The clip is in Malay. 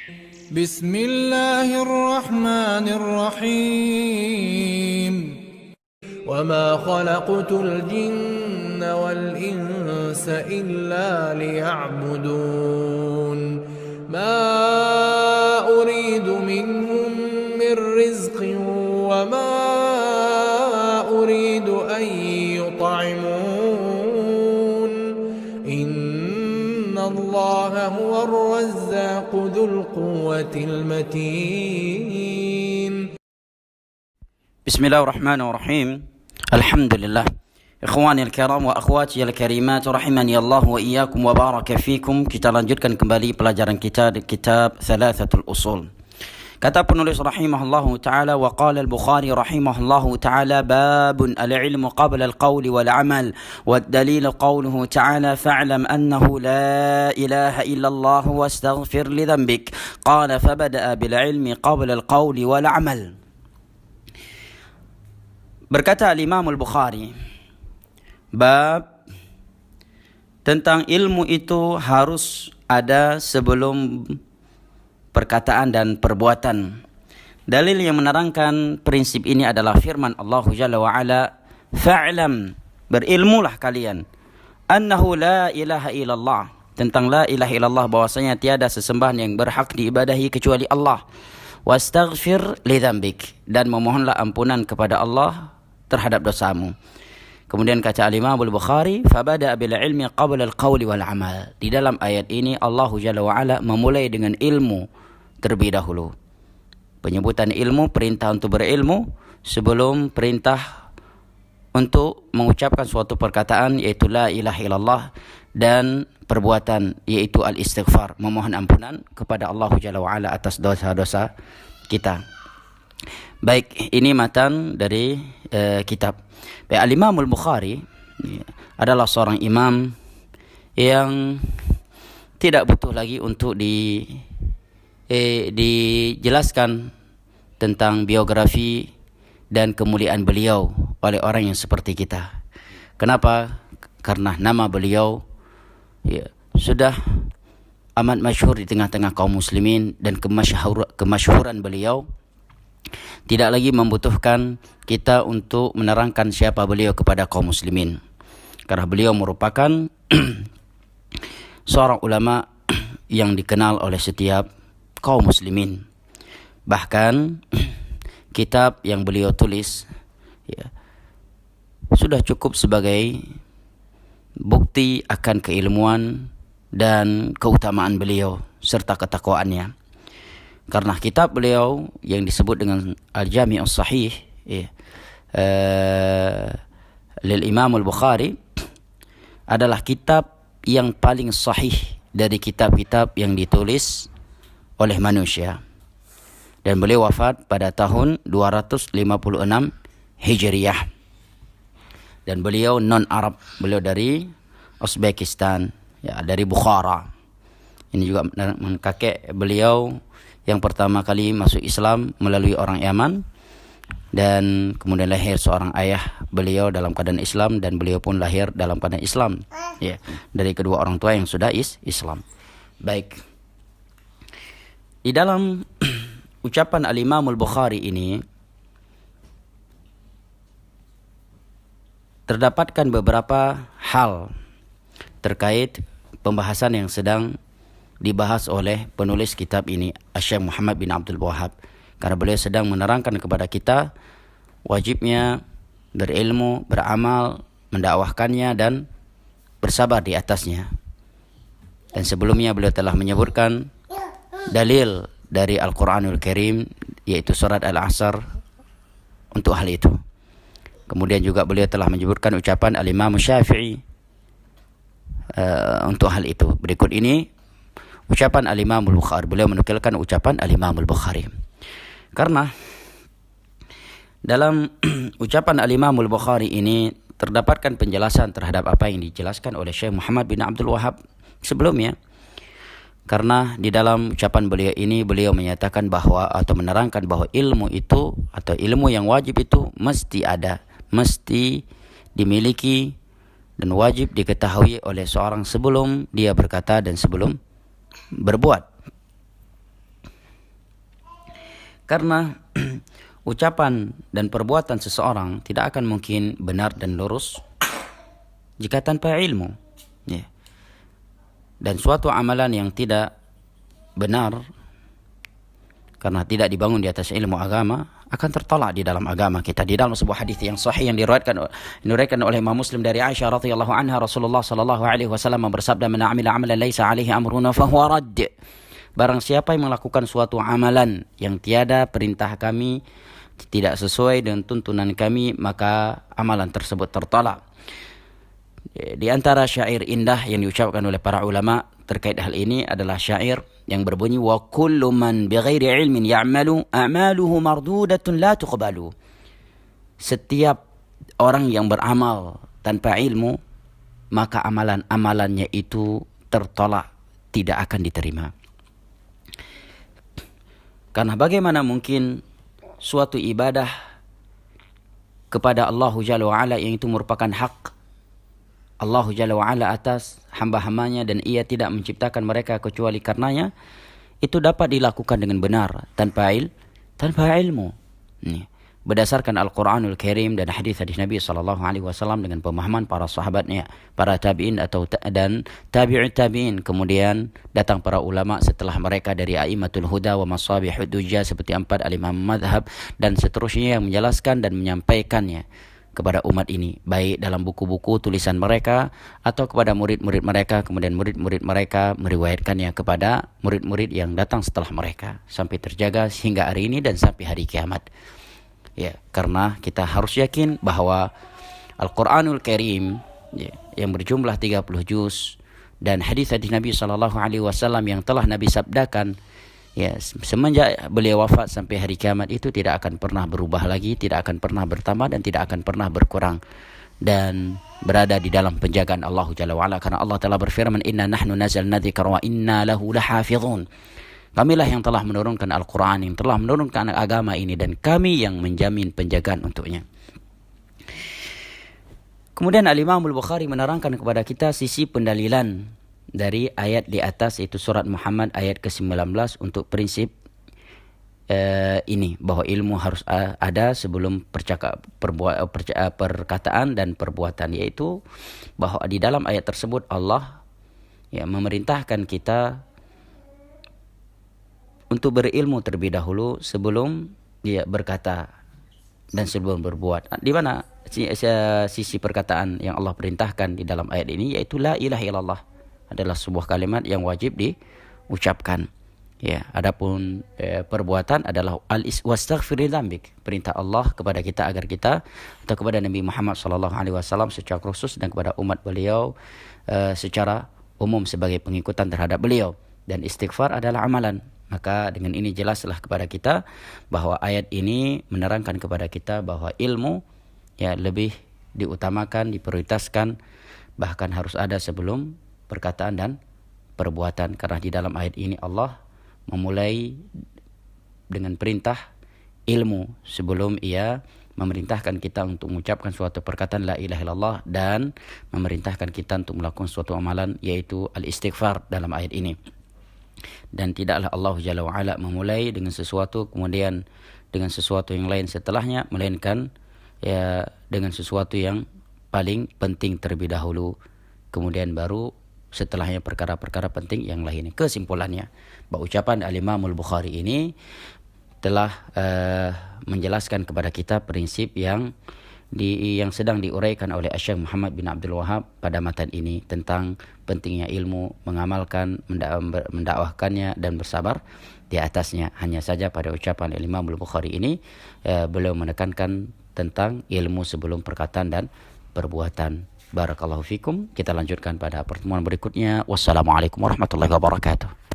بسم الله الرحمن الرحيم وما خلقت الجن والإنس إلا ليعبدون ما أريد منهم من رزق وما أريد أن يطعمون إن الله هو الرزاق ذو القوة المتين. بسم الله الرحمن الرحيم. الحمد لله. Ikhwani al-kiram wa akhwati al-karimat rahimani Allah wa iyyakum wa baraka fikum. Kita lanjutkan kembali pelajaran kita di kitab Thalathatul Usul. Kata penulis rahimahullahu taala, wa qala al-Bukhari rahimahullahu taala, babun al-ilmu qabla al-qawli wal amal wa ad-dalil qawluhu taala fa'lam annahu la ilaha illa Allah wastaghfir li dhanbik. Qala fabada'a bil ilmi qabla al-qawli wal amal. Berkata al-Imam al-Bukhari, bab tentang ilmu itu harus ada sebelum perkataan dan perbuatan. Dalil yang menerangkan prinsip ini adalah firman Allah Jalla wa Ala, fa'lam, berilmulah kalian, annahu la ilaha illallah, tentang la ilaha illallah, bahwasanya tiada sesembahan yang berhak diibadahi kecuali Allah, wastaghfir li dzambik, dan memohonlah ampunan kepada Allah terhadap dosamu. Kemudian kata al-Imam al-Bukhari, fabada bil ilmi qabla al-qawli wal amal. Di dalam ayat ini Allah Jalla wa Ala memulai dengan ilmu terlebih dahulu. Penyebutan ilmu, perintah untuk berilmu sebelum perintah untuk mengucapkan suatu perkataan, yaitu la ilaha illallah, dan perbuatan, yaitu al-istighfar, memohon ampunan kepada Allah Jalla wa Ala atas dosa-dosa kita. Baik, ini matan dari kitab. Baik, al-Imam al-Bukhari adalah seorang imam yang tidak butuh lagi untuk dijelaskan tentang biografi dan kemuliaan beliau oleh orang yang seperti kita. Kenapa? Karena nama beliau sudah amat masyhur di tengah-tengah kaum muslimin, dan kemasyhuran beliau tidak lagi membutuhkan kita untuk menerangkan siapa beliau kepada kaum muslimin, karena beliau merupakan seorang ulama yang dikenal oleh setiap kaum muslimin. Bahkan kitab yang beliau tulis sudah cukup sebagai bukti akan keilmuan dan keutamaan beliau serta ketakwaannya. Karena kitab beliau yang disebut dengan Al-Jami' As-Sahih lil Imam Al-Bukhari adalah kitab yang paling sahih dari kitab-kitab yang ditulis oleh manusia. Dan beliau wafat pada tahun 256 Hijriyah. Dan beliau non-Arab, beliau dari Uzbekistan, dari Bukhara. Ini juga kakek beliau yang pertama kali masuk Islam melalui orang Yaman, dan kemudian lahir seorang ayah beliau dalam keadaan Islam, dan beliau pun lahir dalam keadaan Islam, dari kedua orang tua yang sudah Islam. Baik, di dalam ucapan al-Imam al-Bukhari ini terdapatkan beberapa hal terkait pembahasan yang sedang dibahas oleh penulis kitab ini, Syekh Muhammad bin Abdul Wahhab, karena beliau sedang menerangkan kepada kita wajibnya berilmu, beramal, mendakwahkannya, dan bersabar di atasnya. Dan sebelumnya beliau telah menyebutkan dalil dari Al-Quranul Karim, yaitu surat Al-Asr, untuk hal itu. Kemudian juga beliau telah menyebutkan ucapan Al-Imam Syafi'i untuk hal itu. Berikut ini ucapan al-Imam al-Bukhari. Beliau menukilkan ucapan al-Imam al-Bukhari. Karena dalam ucapan al-Imam al-Bukhari ini terdapatkan penjelasan terhadap apa yang dijelaskan oleh Syekh Muhammad bin Abdul Wahhab sebelumnya. Karena di dalam ucapan beliau ini, beliau menyatakan bahwa, atau menerangkan bahwa ilmu itu, atau ilmu yang wajib itu mesti ada, mesti dimiliki, dan wajib diketahui oleh seorang sebelum dia berkata dan sebelum berbuat. Karena ucapan dan perbuatan seseorang tidak akan mungkin benar dan lurus jika tanpa ilmu. Ya. Dan suatu amalan yang tidak benar karena tidak dibangun di atas ilmu agama akan tertolak di dalam agama kita. Di dalam sebuah hadis yang sahih yang diriwayatkan oleh Imam Muslim dari Aisyah radhiyallahu anha, Rasulullah sallallahu alaihi wasallam bersabda, "Man 'amila 'amalan laisa 'alaihi amruna fahuwa radd." Barang siapa yang melakukan suatu amalan yang tiada perintah kami, tidak sesuai dengan tuntunan kami, maka amalan tersebut tertolak. Di antara syair indah yang diucapkan oleh para ulama terkait hal ini adalah syair yang berbunyi, wa kullu man bighairi ilmin ya'malu a'maluhu mardudatun la tuqbalu. Setiap orang yang beramal tanpa ilmu, maka amalan-amalannya itu tertolak, tidak akan diterima. Karena bagaimana mungkin suatu ibadah kepada Allah Jalla wa'ala yang itu merupakan hak Allah Jalla wa'ala atas hamba-hambanya dan ia tidak menciptakan mereka kecuali karenanya, itu dapat dilakukan dengan benar tanpa ilmu. Berdasarkan Al-Quranul Karim dan hadis-hadis Nabi SAW dengan pemahaman para sahabatnya, para tabi'in dan tabi'ut tabi'in. Kemudian datang para ulama setelah mereka dari A'immatul Huda wa Masabihud Dujjah seperti 4 al-imam madhab dan seterusnya yang menjelaskan dan menyampaikannya kepada umat ini, baik dalam buku-buku tulisan mereka atau kepada murid-murid mereka, kemudian murid-murid mereka meriwayatkannya kepada murid-murid yang datang setelah mereka sampai terjaga sehingga hari ini dan sampai hari kiamat. Ya, karena kita harus yakin bahwa Al-Quranul Karim yang berjumlah 30 juz dan hadis-hadis Nabi SAW yang telah Nabi sabdakan semenjak beliau wafat sampai hari kiamat itu tidak akan pernah berubah lagi, tidak akan pernah bertambah dan tidak akan pernah berkurang dan berada di dalam penjagaan Allah Jalla wa'ala, karena Allah telah berfirman, inna nahnu nazalna dzikra wa inna lahu lahafizun. Kamilah yang telah menurunkan Al-Quran, yang telah menurunkan agama ini, dan kami yang menjamin penjagaan untuknya. Kemudian Al-Imam Al-Bukhari menerangkan kepada kita sisi pendalilan dari ayat di atas, yaitu surat Muhammad ayat ke-19 untuk prinsip ini, bahwa ilmu harus ada sebelum perkataan dan perbuatan, yaitu bahwa di dalam ayat tersebut Allah memerintahkan kita untuk berilmu terlebih dahulu sebelum dia berkata dan sebelum berbuat. Di mana sisi perkataan yang Allah perintahkan di dalam ayat ini, yaitu la ilaha illallah adalah sebuah kalimat yang wajib diucapkan. Ya, adapun perbuatan adalah wastaghfir dzambik, perintah Allah kepada kita agar kita atau kepada Nabi Muhammad SAW secara khusus dan kepada umat beliau secara umum sebagai pengikutan terhadap beliau. Dan istighfar adalah amalan. Maka dengan ini jelaslah kepada kita bahwa ayat ini menerangkan kepada kita bahwa ilmu lebih diutamakan, diprioritaskan, bahkan harus ada sebelum perkataan dan perbuatan. Karena di dalam ayat ini Allah memulai dengan perintah ilmu sebelum ia memerintahkan kita untuk mengucapkan suatu perkataan la ilaha illallah dan memerintahkan kita untuk melakukan suatu amalan, yaitu al-istighfar dalam ayat ini. Dan tidaklah Allah Jalla wa'ala memulai dengan sesuatu kemudian dengan sesuatu yang lain setelahnya, melainkan dengan sesuatu yang paling penting terlebih dahulu, kemudian baru setelahnya perkara-perkara penting yang lainnya. Kesimpulannya, bahwa ucapan Al-Imam Al-Bukhari ini telah menjelaskan kepada kita prinsip yang sedang diuraikan oleh Syekh Muhammad bin Abdul Wahhab pada matan ini tentang pentingnya ilmu, mengamalkan, mendakwahkannya dan bersabar di atasnya. Hanya saja pada ucapan Imam Al-Bukhari ini beliau menekankan tentang ilmu sebelum perkataan dan perbuatan. Barakallahu fikum. Kita lanjutkan pada pertemuan berikutnya. Wassalamualaikum warahmatullahi wabarakatuh.